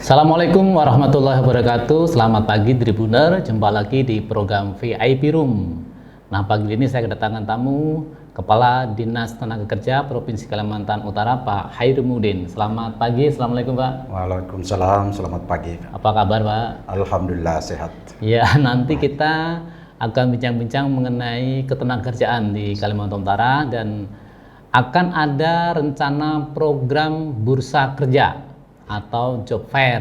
Assalamualaikum warahmatullahi wabarakatuh. Selamat pagi Tribuner, jumpa lagi di program VIP Room. Nah, pagi ini saya kedatangan tamu Kepala Dinas Tenaga Kerja Provinsi Kalimantan Utara, Pak Hairumuddin. Selamat pagi, Assalamualaikum Pak. Waalaikumsalam, selamat pagi. Apa kabar Pak? Alhamdulillah sehat. Ya, nanti kita akan bincang-bincang mengenai ketenagakerjaan di Kalimantan Utara dan akan ada rencana program bursa kerja atau job fair.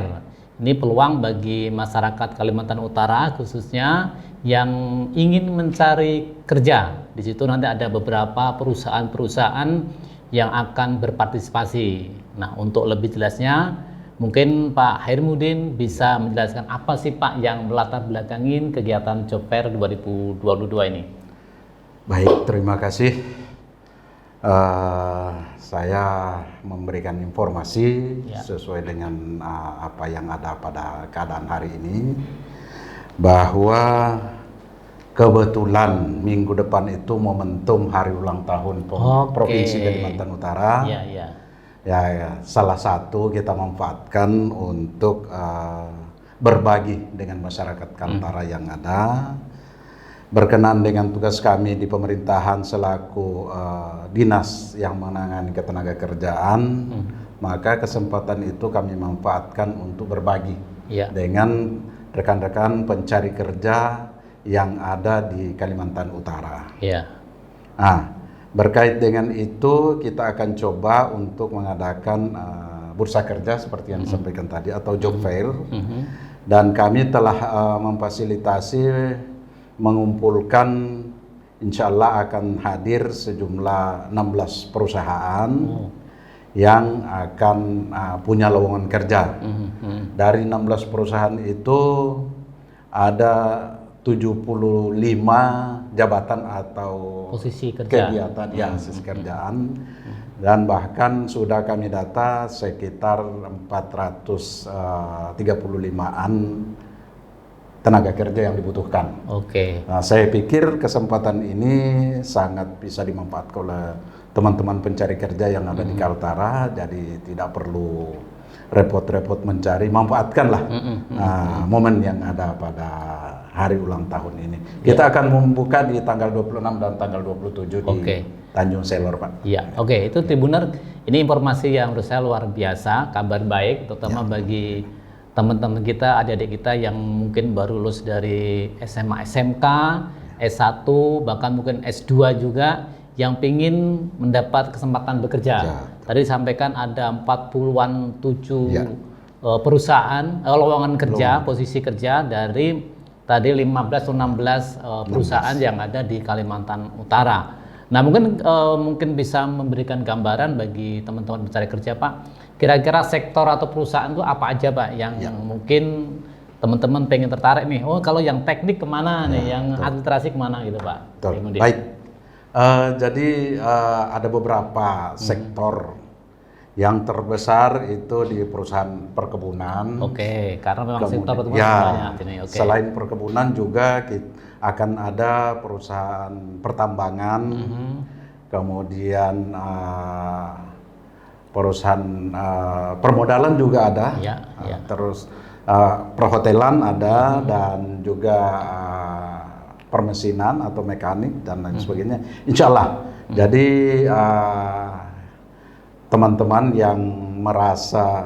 Ini peluang bagi masyarakat Kalimantan Utara khususnya yang ingin mencari kerja. Di situ nanti ada beberapa perusahaan-perusahaan yang akan berpartisipasi. Nah, untuk lebih jelasnya mungkin Pak Hairumuddin bisa menjelaskan apa sih Pak yang melatar belakangin kegiatan job fair 2022 ini. Baik, terima kasih. Saya memberikan informasi sesuai dengan apa yang ada pada keadaan hari ini, bahwa kebetulan minggu depan itu momentum hari ulang tahun Provinsi Kalimantan Utara. Ya, salah satu kita manfaatkan untuk berbagi dengan masyarakat Kaltara yang ada. Berkenan dengan tugas kami di pemerintahan selaku dinas yang menangani ketenagakerjaan, maka kesempatan itu kami manfaatkan untuk berbagi dengan rekan-rekan pencari kerja yang ada di Kalimantan Utara. Nah, berkait dengan itu kita akan coba untuk mengadakan bursa kerja seperti yang disampaikan tadi atau job fair, dan kami telah memfasilitasi mengumpulkan, insya Allah akan hadir sejumlah 16 perusahaan yang akan punya lowongan kerja. Dari 16 perusahaan itu ada 75 jabatan atau posisi kerja, kegiatan posisi kerjaan, dan bahkan sudah kami data sekitar 435-an tenaga kerja yang dibutuhkan. Nah, saya pikir kesempatan ini sangat bisa dimanfaatkan oleh teman-teman pencari kerja yang ada di Kaltara, jadi tidak perlu repot-repot mencari, manfaatkanlah momen yang ada pada hari ulang tahun ini. Kita akan membuka di tanggal 26 dan tanggal 27 di Tanjung Selor, Pak. Itu Tribuner, ini informasi yang menurut saya luar biasa, kabar baik, terutama bagi teman-teman kita, adik-adik kita yang mungkin baru lulus dari SMA, SMK, S1, bahkan mungkin S2 juga, yang ingin mendapat kesempatan bekerja. Tadi disampaikan ada 47 perusahaan, lowongan kerja, posisi kerja dari tadi 15 atau 16 perusahaan yang ada di Kalimantan Utara. Nah, mungkin bisa memberikan gambaran bagi teman-teman pencari kerja, Pak. Kira-kira sektor atau perusahaan itu apa aja, Pak, yang mungkin teman-teman pengen tertarik nih? Oh, kalau yang teknik kemana nih, yang administrasi kemana gitu, Pak? Baik. Jadi ada beberapa sektor. Yang terbesar itu di perusahaan perkebunan. Karena memang sektor perkebunan banyak ini. Selain perkebunan juga akan ada perusahaan pertambangan, kemudian perusahaan permodalan juga ada, terus perhotelan ada, dan juga permesinan atau mekanik dan lain sebagainya. Insya Allah. Jadi teman-teman yang merasa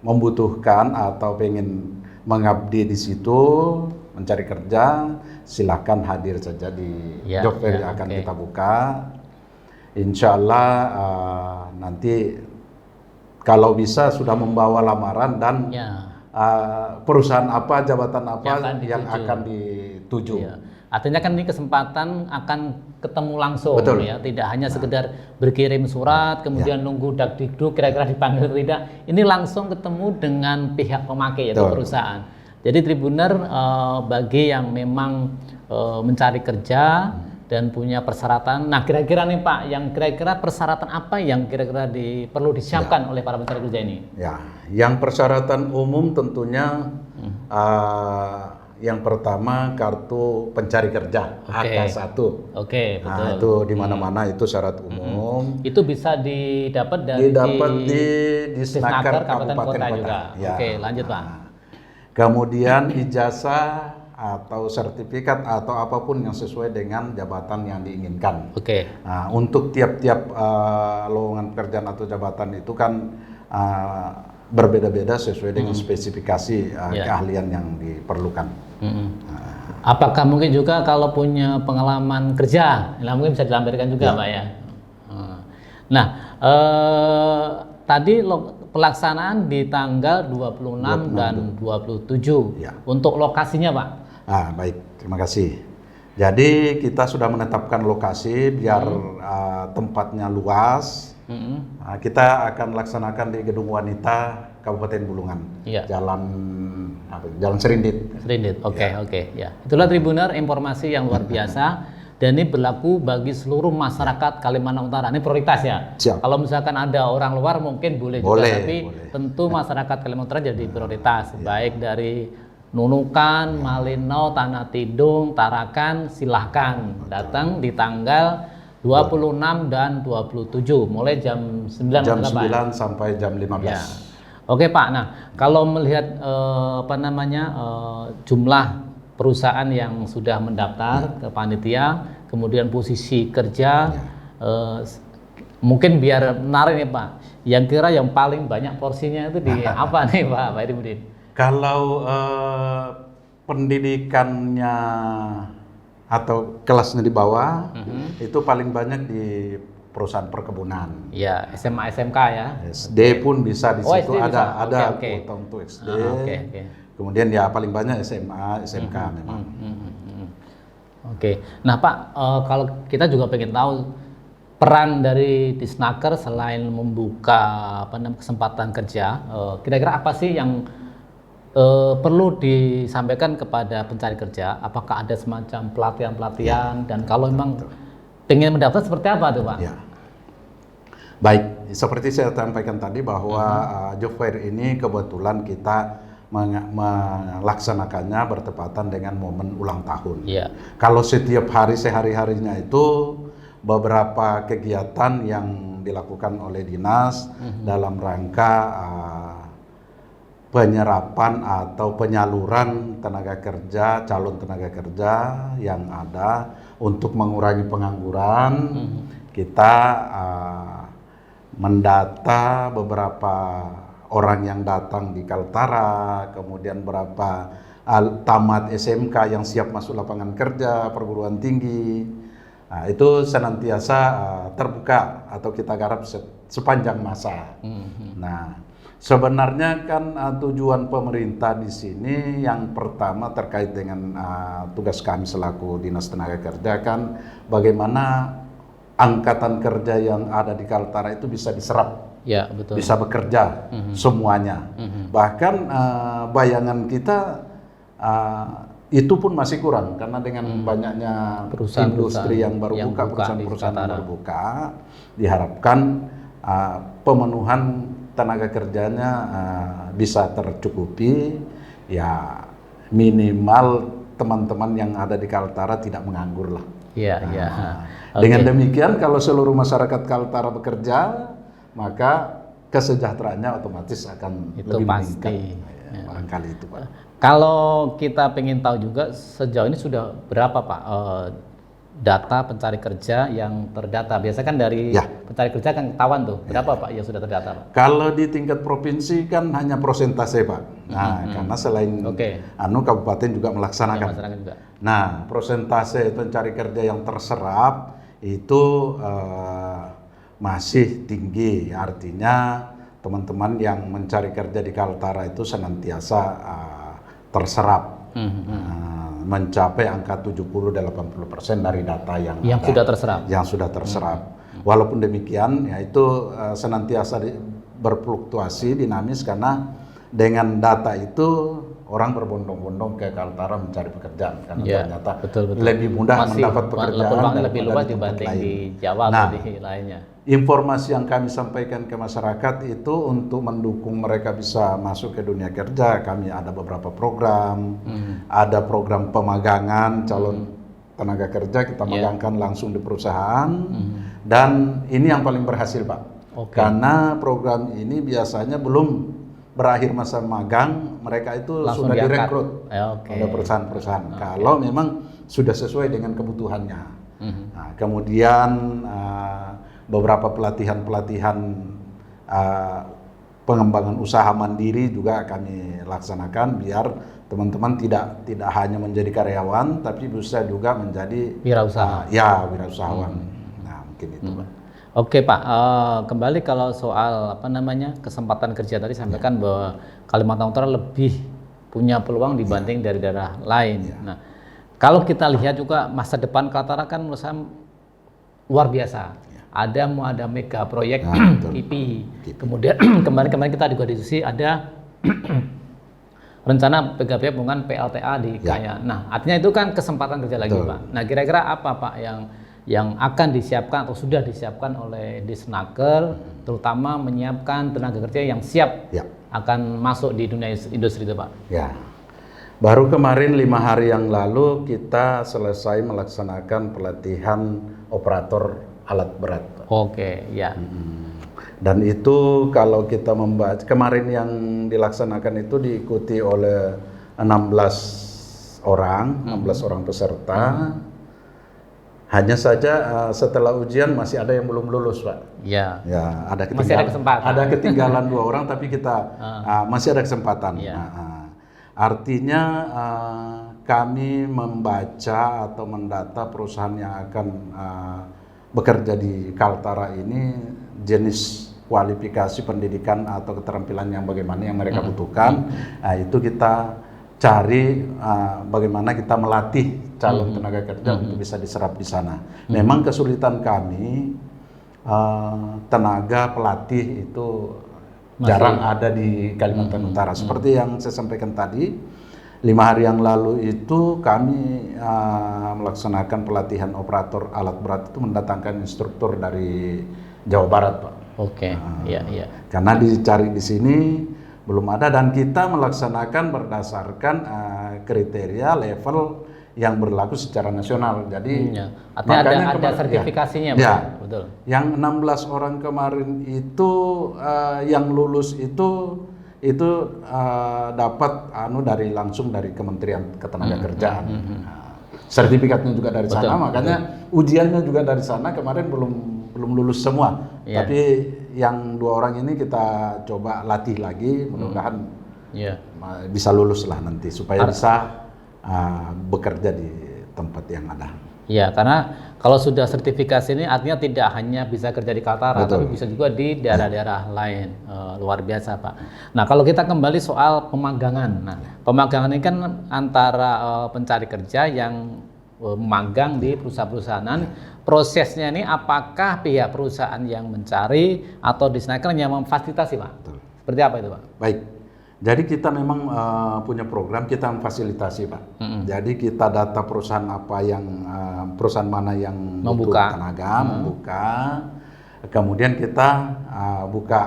membutuhkan atau pengen mengabdi di situ, mencari kerja, silakan hadir saja di job fair yang akan kita buka. Insya Allah nanti kalau bisa sudah membawa lamaran dan perusahaan apa, jabatan apa yang akan dituju. Artinya kan ini kesempatan akan ketemu langsung, tidak hanya sekedar berkirim surat kemudian nunggu dakdikduk kira-kira dipanggil atau tidak. Ini langsung ketemu dengan pihak pemakai, yaitu perusahaan. Jadi Tribuner, bagi yang memang mencari kerja dan punya persyaratan. Nah, kira-kira nih Pak, yang kira-kira persyaratan apa yang kira-kira perlu disiapkan oleh para pencari kerja ini? Yang persyaratan umum tentunya yang pertama kartu pencari kerja AK1. Oke, betul. Nah, itu di mana-mana itu syarat umum. Itu bisa didapat dari di Snaker Kabupaten Kota juga. Ya. Oke, lanjut Pak. Kemudian ijazah atau sertifikat atau apapun yang sesuai dengan jabatan yang diinginkan. Oke. Nah, untuk tiap-tiap lowongan pekerjaan atau jabatan itu kan berbeda-beda sesuai dengan spesifikasi keahlian yang diperlukan. Apakah mungkin juga kalau punya pengalaman kerja, mungkin bisa dilampirkan juga Pak ya? Nah, tadi pelaksanaan di tanggal 26 dan 27 untuk lokasinya Pak? Baik, terima kasih. Jadi kita sudah menetapkan lokasi biar tempatnya luas. Kita akan laksanakan di Gedung Wanita Kabupaten Bulungan, Jalan Serindit. Oke. Ya. Itulah Tribuner, informasi yang luar biasa dan ini berlaku bagi seluruh masyarakat Kalimantan Utara. Ini prioritas ya. Siap. Kalau misalkan ada orang luar mungkin boleh juga, tapi tentu masyarakat Kalimantan Utara jadi prioritas, baik dari Nunukan, Malino, Tanah Tidung, Tarakan, silahkan datang di tanggal 26 dan 27 mulai jam 9 sampai jam 15. Ya. Oke Pak. Nah, kalau melihat jumlah perusahaan yang sudah mendaftar ke panitia, kemudian posisi kerja, mungkin biar menarik nih Pak. Yang kira yang paling banyak porsinya itu di apa nih Pak Edimudin? Kalau pendidikannya atau kelasnya di bawah, itu paling banyak di perusahaan perkebunan. Ya, SMA SMK ya. SD pun bisa di situ, ada kuota untuk SD. Kemudian ya paling banyak SMA, SMK memang. Oke. Nah Pak, kalau kita juga pengen tahu peran dari Disnaker selain membuka kesempatan kerja, kira-kira apa sih yang perlu disampaikan kepada pencari kerja? Apakah ada semacam pelatihan-pelatihan dan kalau memang pengen mendaftar seperti apa tuh Pak? Ya. Baik, seperti saya sampaikan tadi bahwa job fair ini kebetulan kita melaksanakannya bertepatan dengan momen ulang tahun. Ya. Kalau setiap hari sehari-harinya itu beberapa kegiatan yang dilakukan oleh dinas dalam rangka penyerapan atau penyaluran tenaga kerja, calon tenaga kerja yang ada untuk mengurangi pengangguran. Kita mendata beberapa orang yang datang di Kaltara, kemudian berapa tamat SMK yang siap masuk lapangan kerja, perguruan tinggi. Nah, itu senantiasa terbuka atau kita garap sepanjang masa. Nah, sebenarnya kan tujuan pemerintah di sini yang pertama terkait dengan tugas kami selaku Dinas Tenaga Kerja kan bagaimana angkatan kerja yang ada di Kaltara itu bisa diserap, ya, betul. Bisa bekerja semuanya. Bahkan bayangan kita itu pun masih kurang karena dengan banyaknya industri yang baru buka, perusahaan-perusahaan yang baru buka, diharapkan pemenuhan tenaga kerjanya bisa tercukupi, ya minimal teman-teman yang ada di Kaltara tidak menganggur lah. Iya, iya. Dengan demikian kalau seluruh masyarakat Kaltara bekerja, maka kesejahteraannya otomatis akan itu lebih pasti. meningkat. Barangkali itu Pak. Kalau kita pengen tahu juga sejauh ini sudah berapa Pak data pencari kerja yang terdata? Biasanya kan dari pencari kerja kan ketahuan tuh berapa Pak yang sudah terdata Pak? Kalau di tingkat provinsi kan hanya persentase Pak. Nah, karena selain kabupaten juga melaksanakan. Nah, persentase pencari kerja yang terserap itu masih tinggi. Artinya teman-teman yang mencari kerja di Kaltara itu senantiasa terserap. Mencapai angka 70-80% dari data yang sudah terserap. Yang sudah terserap. Walaupun demikian, ya itu senantiasa berfluktuasi dinamis karena dengan data itu orang berbondong-bondong ke Kaltara mencari pekerjaan karena ternyata lebih mudah mendapat pekerjaan lebih luas dibanding di Jawa atau di lainnya. Informasi yang kami sampaikan ke masyarakat itu untuk mendukung mereka bisa masuk ke dunia kerja. Kami ada beberapa program, ada program pemagangan calon tenaga kerja kita magangkan langsung di perusahaan, dan ini yang paling berhasil Pak. Karena program ini biasanya belum berakhir masa magang, mereka itu langsung sudah direkrut oleh perusahaan-perusahaan. Kalau memang sudah sesuai dengan kebutuhannya. Nah, kemudian beberapa pelatihan-pelatihan pengembangan usaha mandiri juga kami laksanakan biar teman-teman tidak hanya menjadi karyawan tapi bisa juga menjadi wirausaha. Wirausahawan. Nah, mungkin itu Pak. Oke Pak, kembali kalau soal kesempatan kerja tadi sampaikan bahwa Kalimantan Utara lebih punya peluang dibanding dari daerah lain. Nah, kalau kita lihat juga masa depan Kaltara kan menurut saya luar biasa. Ada mega proyek IP. Kemudian kemarin kita juga diskusi ada rencana PGP pembangunan PLTA di Kaya. Nah, artinya itu kan kesempatan kerja lagi Pak. Nah, kira-kira apa Pak yang akan disiapkan atau sudah disiapkan oleh Disnaker, terutama menyiapkan tenaga kerja yang siap akan masuk di dunia industri itu Pak? Ya, baru kemarin 5 hari yang lalu kita selesai melaksanakan pelatihan operator alat berat. Dan itu kalau kita membaca kemarin yang dilaksanakan itu diikuti oleh 16 orang peserta. Hanya saja setelah ujian masih ada yang belum lulus Pak. Ya, ada kesempatan. Ada ketinggalan 2 orang tapi kita masih ada kesempatan. Artinya kami membaca atau mendata perusahaan yang akan bekerja di Kaltara ini jenis kualifikasi pendidikan atau keterampilan yang bagaimana yang mereka butuhkan. Itu kita cari bagaimana kita melatih calon tenaga kerja untuk bisa diserap di sana. Memang kesulitan kami tenaga pelatih itu jarang ada di Kalimantan Utara. Seperti yang saya sampaikan tadi, 5 hari yang lalu itu kami melaksanakan pelatihan operator alat berat itu mendatangkan instruktur dari Jawa Barat Pak. Karena dicari di sini belum ada dan kita melaksanakan berdasarkan kriteria level yang berlaku secara nasional. Jadi makanya ada sertifikasinya betul. Yang 16 orang kemarin itu yang lulus itu dapat langsung dari Kementerian Ketenagakerjaan. Sertifikatnya juga dari sana, makanya ujiannya juga dari sana. Kemarin belum lulus semua. Tapi yang 2 orang ini kita coba latih lagi, mudah-mudahan bisa lulus lah nanti supaya bisa bekerja di tempat yang ada. Ya, karena kalau sudah sertifikasi ini artinya tidak hanya bisa kerja di Kaltara, tapi bisa juga di daerah-daerah lain. Luar biasa Pak. Nah, kalau kita kembali soal pemagangan. Nah, pemagangan ini kan antara pencari kerja yang magang di perusahaan-perusahaan. Prosesnya ini apakah pihak perusahaan yang mencari atau Disnaker yang memfasilitasi Pak? Seperti apa itu Pak? Baik. Jadi kita memang punya program, kita memfasilitasi Pak. Jadi kita data perusahaan apa yang perusahaan mana yang butuh tenaga, membuka. Kemudian kita buka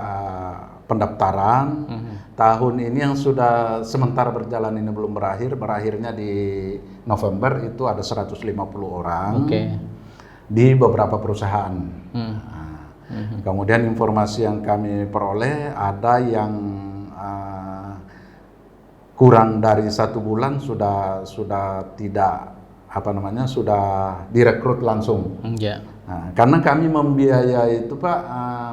pendaftaran. Tahun ini yang sudah sementara berjalan ini belum berakhirnya di November itu ada 150 orang di beberapa perusahaan. Kemudian informasi yang kami peroleh ada yang kurang dari 1 bulan sudah tidak sudah direkrut langsung. Nah, karena kami membiayai itu Pak,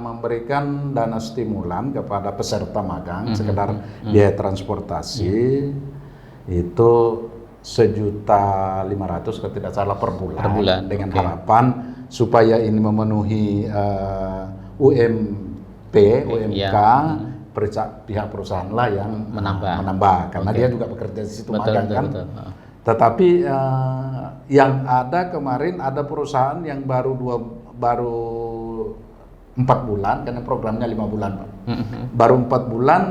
memberikan dana stimulan kepada peserta magang sekedar biaya transportasi itu 1.500.000 kalau tidak salah per bulan dengan harapan supaya ini memenuhi UMK pihak perusahaan lah yang menambah karena dia juga bekerja di situ magang kan. Tetapi yang ada kemarin ada perusahaan yang baru 4 bulan karena programnya 5 bulan Pak. Baru 4 bulan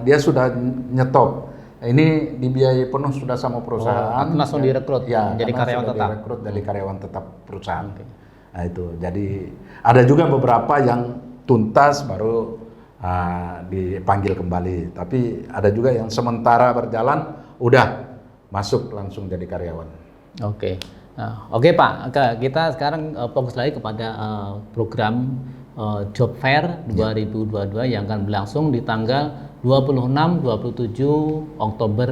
dia sudah nyetop. Ini dibiayai penuh sudah sama perusahaan. Langsung direkrut ya, jadi karyawan tetap. Direkrut jadi karyawan tetap perusahaan. Nah itu. Jadi ada juga beberapa yang tuntas baru dipanggil kembali. Tapi ada juga yang sementara berjalan udah masuk langsung jadi karyawan. Oke. Nah, oke Pak, kita sekarang fokus lagi kepada program Job Fair 2022 yang akan berlangsung di tanggal 26-27 Oktober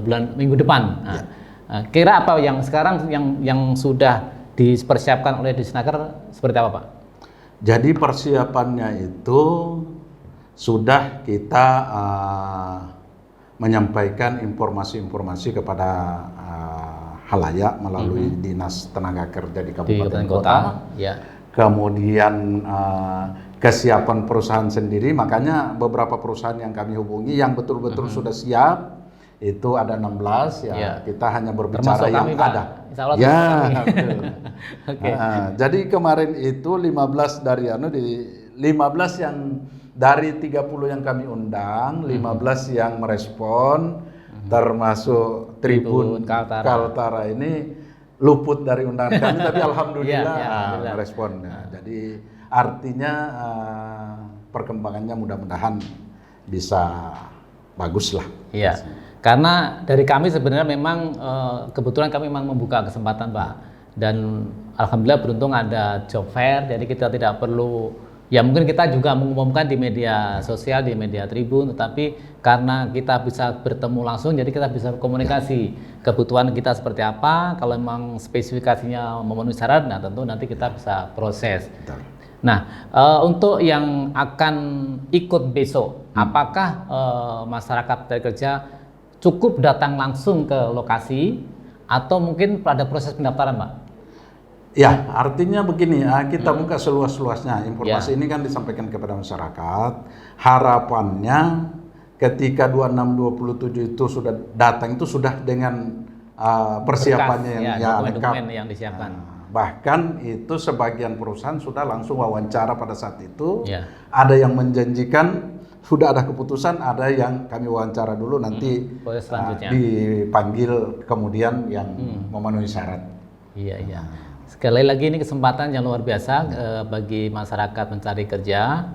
bulan minggu depan. Nah, kira apa yang sekarang yang sudah dipersiapkan oleh Disnaker seperti apa Pak? Jadi persiapannya itu sudah kita menyampaikan informasi-informasi kepada halayak melalui Dinas Tenaga Kerja di Kabupaten Kota. Ya. Kemudian kesiapan perusahaan sendiri, makanya beberapa perusahaan yang kami hubungi yang betul-betul sudah siap itu ada 16 ya. Kita hanya berbicara yang kami, ada. Ya. Jadi kemarin itu 15 dari 15 yang dari 30 yang kami undang, 15 yang merespon, termasuk Tribun Kaltara ini luput dari undangan kami, tapi alhamdulillah responnya. Jadi artinya perkembangannya mudah-mudahan bisa bagus lah. Iya. Karena dari kami sebenarnya memang kebetulan kami memang membuka kesempatan Pak, dan alhamdulillah beruntung ada job fair, jadi kita tidak perlu, ya mungkin kita juga mengumumkan di media sosial, di media Tribun, tetapi karena kita bisa bertemu langsung, jadi kita bisa komunikasi kebutuhan kita seperti apa. Kalau memang spesifikasinya memenuhi syarat, nah tentu nanti kita bisa proses. Nah, untuk yang akan ikut besok, apakah masyarakat pencari kerja cukup datang langsung ke lokasi atau mungkin pada proses pendaftaran, Pak? Ya, artinya begini, kita buka seluas-luasnya. Informasi ini kan disampaikan kepada masyarakat. Harapannya ketika 26-27 itu sudah datang, itu sudah dengan persiapannya yang lengkap. Yang disiapkan. Bahkan itu sebagian perusahaan sudah langsung wawancara pada saat itu. Ada yang menjanjikan sudah ada keputusan, ada yang kami wawancara dulu nanti dipanggil kemudian yang memenuhi syarat. Iya. Sekali lagi ini kesempatan yang luar biasa bagi masyarakat mencari kerja.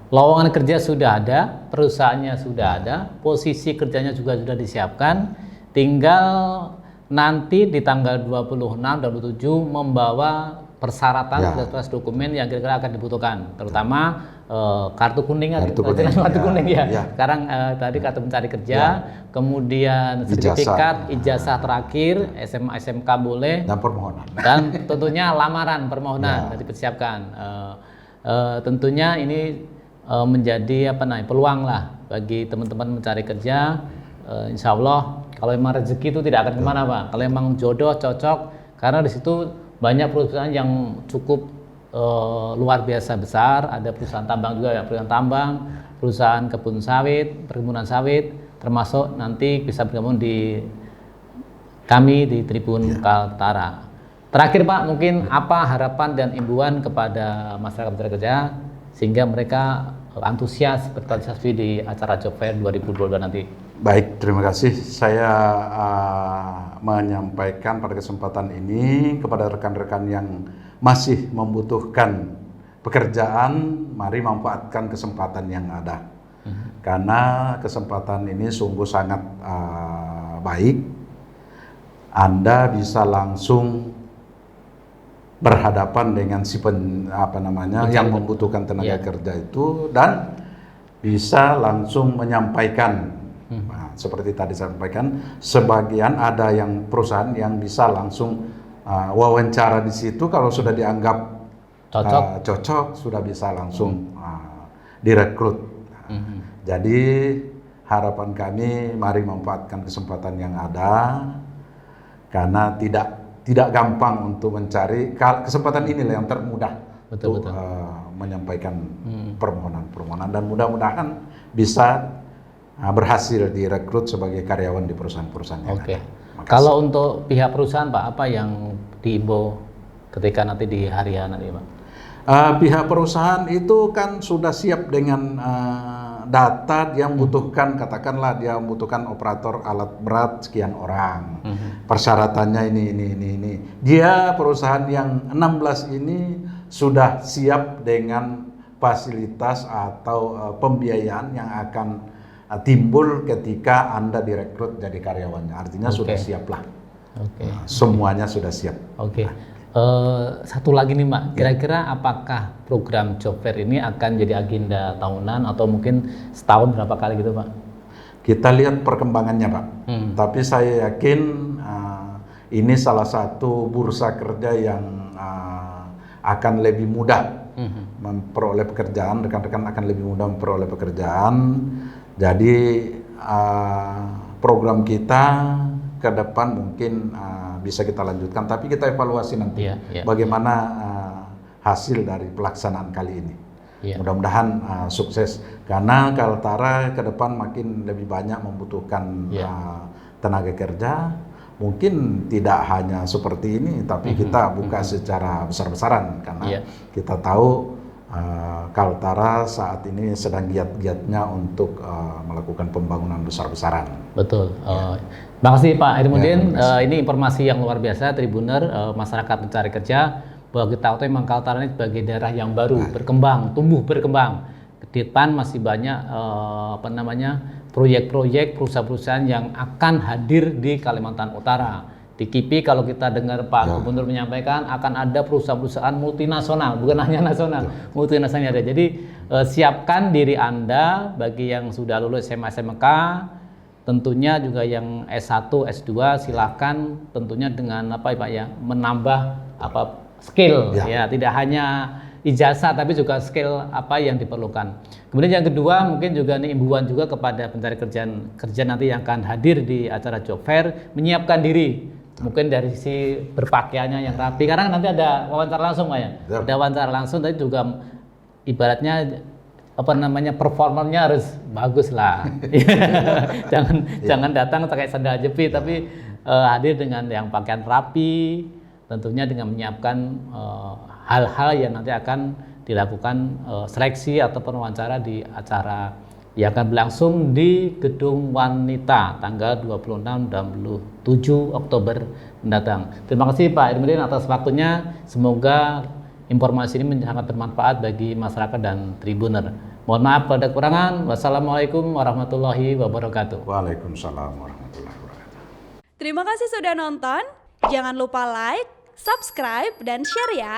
Lowongan kerja sudah ada, perusahaannya sudah ada, posisi kerjanya juga sudah disiapkan. Tinggal nanti di tanggal 26 dan 27 membawa persyaratan berkas dokumen yang kira-kira akan dibutuhkan, terutama kartu kuning, kartu kuning ya. Sekarang tadi kartu mencari kerja, kemudian sertifikat, ijazah terakhir, SMA SMK boleh, dan permohonan. Dan tentunya lamaran permohonan dipersiapkan. Tentunya ini menjadi peluang lah bagi teman-teman mencari kerja. Insya Allah kalau memang rezeki itu tidak akan kemana Pak. Kalau memang jodoh cocok, karena di situ banyak perusahaan yang cukup luar biasa besar. Ada perusahaan tambang juga, perusahaan tambang, perusahaan kebun sawit, perkebunan sawit, termasuk nanti bisa bergabung di kami di Tribun Kaltara. Terakhir Pak, mungkin apa harapan dan imbauan kepada masyarakat mencari kerja sehingga mereka antusias berpartisipasi di acara Job Fair 2022 nanti? Baik, terima kasih. Saya menyampaikan pada kesempatan ini kepada rekan-rekan yang masih membutuhkan pekerjaan, mari manfaatkan kesempatan yang ada. Karena kesempatan ini sungguh sangat baik. Anda bisa langsung berhadapan dengan yang membutuhkan tenaga kerja itu, dan bisa langsung menyampaikan. Nah, seperti tadi saya sampaikan, sebagian ada yang perusahaan yang bisa langsung wawancara di situ, kalau sudah dianggap cocok sudah bisa langsung direkrut. Jadi harapan kami, mari manfaatkan kesempatan yang ada, karena tidak gampang untuk mencari. Kesempatan inilah yang termudah untuk menyampaikan permohonan, dan mudah-mudahan bisa berhasil direkrut sebagai karyawan di perusahaan-perusahaan yang ada. Kalau untuk pihak perusahaan Pak, apa yang diimbau ketika nanti di hari nanti Pak? Pihak perusahaan itu kan sudah siap dengan data dia membutuhkan, katakanlah dia membutuhkan operator alat berat sekian orang. Persyaratannya ini. Dia perusahaan yang 16 ini sudah siap dengan fasilitas atau pembiayaan yang akan timbul ketika Anda direkrut jadi karyawannya. Artinya sudah siap lah. Semuanya sudah siap. Satu lagi nih Pak, kira-kira apakah program job fair ini akan jadi agenda tahunan atau mungkin setahun berapa kali gitu Pak? Kita lihat perkembangannya Pak. Tapi saya yakin ini salah satu bursa kerja yang akan lebih mudah memperoleh pekerjaan, rekan-rekan akan lebih mudah memperoleh pekerjaan. Jadi program kita ke depan mungkin bisa kita lanjutkan, tapi kita evaluasi nanti bagaimana hasil dari pelaksanaan kali ini. Mudah-mudahan sukses, karena Kaltara ke depan makin lebih banyak membutuhkan tenaga kerja. Mungkin tidak hanya seperti ini, tapi kita buka secara besar-besaran, karena kita tahu Kaltara saat ini sedang giat-giatnya untuk melakukan pembangunan besar-besaran. Betul. Terima kasih Pak Hermudin. Ini informasi yang luar biasa, Tribuner, masyarakat mencari kerja, bahwa kita tahu memang Kaltara ini sebagai daerah yang baru, berkembang, tumbuh berkembang. Ke depan masih banyak proyek-proyek perusahaan-perusahaan yang akan hadir di Kalimantan Utara. Di KIPI kalau kita dengar Pak Gubernur menyampaikan akan ada perusahaan-perusahaan multinasional, bukan hanya nasional, multinasional ada. Jadi siapkan diri Anda bagi yang sudah lulus SMA SMK, tentunya juga yang S1, S2 silakan tentunya dengan Pak ya, menambah skill ya, tidak hanya ijazah tapi juga skill apa yang diperlukan. Kemudian yang kedua mungkin juga nih imbauan juga kepada pencari kerja nanti yang akan hadir di acara job fair, menyiapkan diri mungkin dari sisi berpakaiannya yang rapi, karena nanti ada wawancara langsung Pak ya. Ada wawancara langsung, tapi juga ibaratnya performernya harus bagus lah. jangan datang pakai sandal jepit, tapi hadir dengan yang pakaian rapi, tentunya dengan menyiapkan hal-hal yang nanti akan dilakukan seleksi atau wawancara di acara yang akan berlangsung di Gedung Wanita tanggal 26 dan 27 Oktober mendatang. Terima kasih Pak Hermudin atas waktunya. Semoga informasi ini sangat bermanfaat bagi masyarakat dan Tribuner. Mohon maaf pada kekurangan. Wassalamualaikum warahmatullahi wabarakatuh. Waalaikumsalam warahmatullahi wabarakatuh. Terima kasih sudah nonton. Jangan lupa like, subscribe, dan share ya.